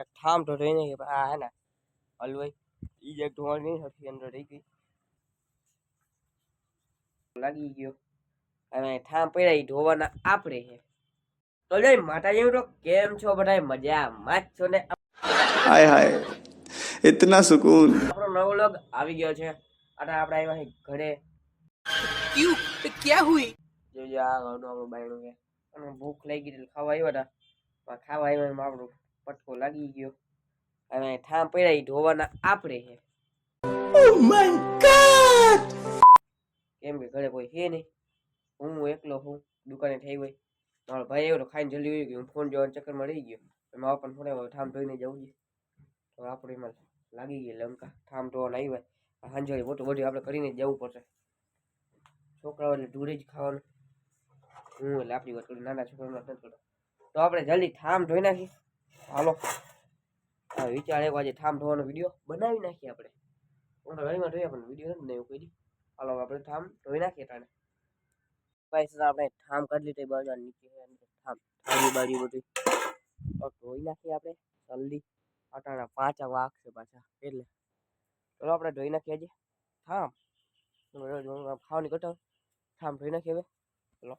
ઠામ તો રહી નહીં આ હે ને હલવાઈ ઈ જ ઢોળ નહીં હતી અંદર રહી ગઈ લાગી ગયો અને ઠામ પડ્યા ધોવાના આપણે છે તો જય માતાજી તો કેમ છો બધા મજામાં જ છો ને हाय हाय इतना सुकून આપણો નવો લોગ આવી ગયો છે અને આપણે આવ્યા ઘરે क्यों तो क्या हुई જોજો આ ઘરનું આપણું બાયણું છે અને ભૂખ લાગી એટલે ખાવા આવ્યા હતા પણ ખાવા આવ્યા એમાં આપણો પટકો લાગી ગયો અને ઠામ પડ્યા ધોવાના આપણે છે ओह माय गॉड કેમ કે ઘરે કોઈ છે નહીં હું એકલો હું દુકાને થઈ હોય મારો ભાઈ આવ્યો તો ખાઈને જલ્દી હોય ગયો હું ફોન જોવાના ચક્કરમાં રહી ગયો એમાં આપણને ફોન આવ્યો ઠામ ધોઈને જવું છે તો આપણે એમાં લાગી ગઈ લંકા ઠામ ધોવાના આવ્યા હાંજળી મોટું બધું આપણે કરીને જ જવું પડશે છોકરાઓ એટલે દૂરે જ ખાવાનું હું એટલે આપણી વાત કરું નાના છોકરાઓને નથી કરતો તો આપણે જલ્દી ઠામ ધોઈ નાખીએ હાલો હા વિચાર આવ્યો આજે ઠામ ધોવાનો વિડીયો બનાવી નાખીએ આપણે હું તો ઘણીમાં જોઈએ પણ વિડીયો નથી બનાવ્યો કોઈ દી હાલો આપણે ઠામ ધોઈ નાખીએ તાણે ભાઈ આપણે ઠામ કાઢી લીધી બાજુ નીચે ઠામ થાળી બાજુ બધું ધોઈ નાખીએ આપણે જલ્દી અટાણા 5 વાગશે પાછા એટલે ચલો આપણે ધોઈ નાખીએ આજે ઠામ ખાવાની કટાવ ઠામ ધોઈ નાખીએ હવે ચલો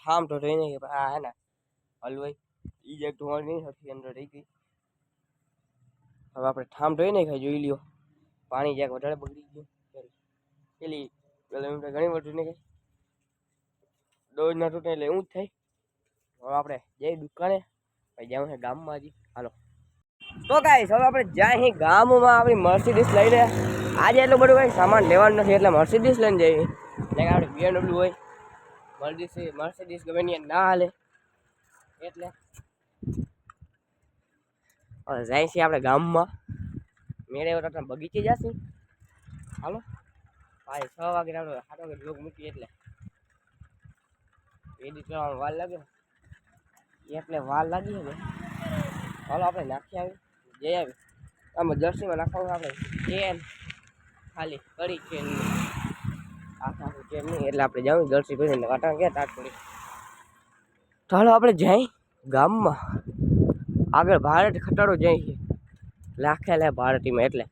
ઠામ તો રહી નહીં આ હે ને હલવાઈ ઈ જ ઢોળ નહીં હતી અંદર રહી ગઈ હવે આપણે ઠામ ધોઈ નહીં ખાઈ જોઈ લ્યો પાણી જ્યાંક વધારે બગડી ગયું પેલી ઘણી બધું નહીં ખાઈ ડોઝ ના તૂટે એટલે એવું જ થાય હવે આપણે જઈ દુકાને પછી જાઉં છે ગામમાં હજી હાલો તો ગાઈસ હવે આપણે જાય ગામમાં આપણી મર્સિડીઝ લઈને આજે એટલું બધું કંઈ સામાન લેવાનું નથી એટલે મર્સિડીઝ લઈને જઈએ એટલે કે આપણે BMW હોય મર્સિડીઝ ગમે ત્યાં ના હાલે એટલે હવે જાય છે આપણે ગામમાં મેળે વટા બગીચે જશે હાલો ભાઈ 6 વાગે આપણે 7 વાગે લોક મૂકીએ એટલે એડિટ કરવામાં વાર લાગે એટલે વાર લાગી હવે હાલો આપણે નાખી આવી જઈ આવી આમાં જર્સીમાં નાખવાનું આપણે ચેન ખાલી કરી ચેન આખા ચેન નહીં એટલે આપણે જાઉં જર્સી પહેરીને વાટા ગયા તાટ પડી ચાલો આપણે જઈ ગામમાં આગળ ભારત ખટાડો જાય છે લાખેલા ભારતીમાં એટલે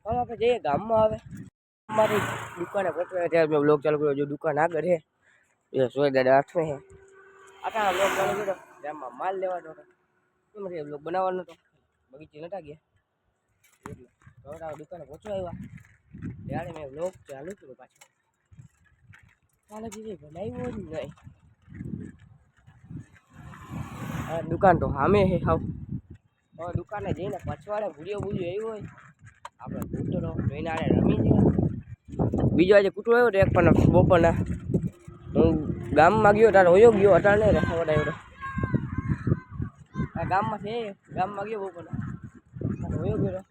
ચાલો આપણે જઈએ ગામમાં આવે ગામમાંથી દુકાને પહોંચવા ત્યારે મેં બ્લોગ ચાલુ કર્યો જો દુકાન આગળ છે એ સોય દાદા આઠમે છે આટા બ્લોગ ચાલુ કર્યો ગામમાં માલ લેવાનો હતો એમાંથી બ્લોગ બનાવવાનો હતો બગીચે નતા ગયા એટલે હવે દુકાને પહોંચવા આવ્યા ત્યારે મેં બ્લોગ ચાલુ કર્યો પાછો ચાલે કીધું બનાવ્યો જ નહીં દુકાન તો સામે છે હાવ હવે દુકાને જઈને પછવાડે ભૂડિયો આવ્યો હોય આપણે કૂતરો જોઈને આડે રમી જઈએ બીજો આજે કૂતરો આવ્યો તો એક પણ બપોરના હું ગામમાં ગયો ત્યારે હોયો ગયો અટાણે રખાવડાવ્યો આ ગામમાં છે ગામમાં ગયો બપોરના હોયો ગયો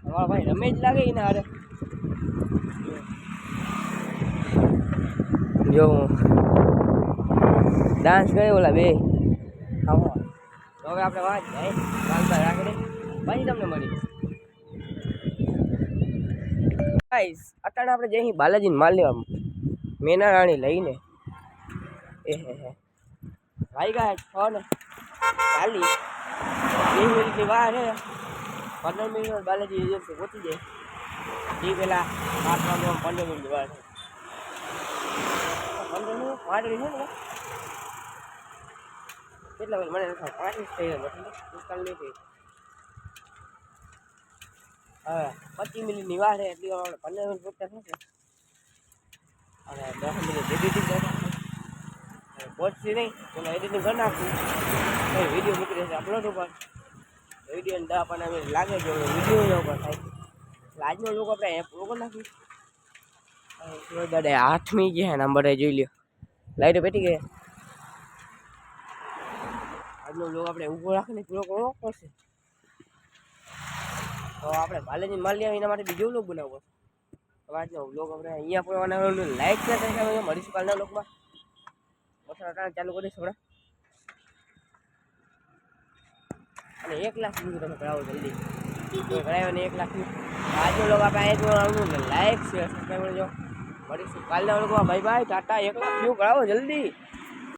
અમારા ભાઈ રમે જ લાગે એના હારે જો ડાન્સ કરે ઓલા બે હા તો હવે આપણે વાત જાય ચાલતા રાખી દે પછી તમને મળી ગાઈસ અત્યારે આપણે જઈ બાલાજીને માલ લેવા મેના રાણી લઈને એ હે ભાઈ ગાય છો ને ચાલી 20 મિનિટની વાર છે 15 મિનિટ બાલાજી એજન્સી પહોંચી જાય એ પેલા 8 વાગ્યા 15 મિનિટ વાર છે 15 મિનિટ વાટડી છે ને કેટલા મને નથી 35 થઈ ગયા 45 થઈ હવે 25 મિનિટની વાર છે એટલી વાર 15 મિનિટ પૂરતા થશે અને 10 મિનિટ એડિટિંગ કરી પહોંચતી નહીં પેલા એડિટિંગ કરી નાખું વિડીયો મૂકી દેશે અપલોડ ઉપર વિડીયો 10-15 મિનિટ લાગે છે વિડીયો ઉપર થાય એટલે આજનો લોકો આપણે એપ પૂરો કરી નાખ્યું દાદા 8મી જે હે નંબર જોઈ લ્યો લાઈટો પેટી ગયા આજનો લોકો આપણે ઊભો રાખીને પૂરો કરવો પડશે તો આપણે બાલાજી માલ લઈ એના માટે બીજો લોક બનાવવો પડશે આજનો લોક આપણે અહીંયા પૂરવાના લાઈક શેર કરી મળીશું કાલના લોકમાં ચાલુ કરીશ હમણાં અને 1 લાખ સુધી તમે કરાવો જલ્દી કરાવ્યો ને 1 લાખ આજનો લોકો આપણે અહીંયા લાઈક શેર સબસ્ક્રાઈબ કરજો મળીશું કાલના લોકમાં bye bye Tata 1 lakh view કરાવો જલ્દી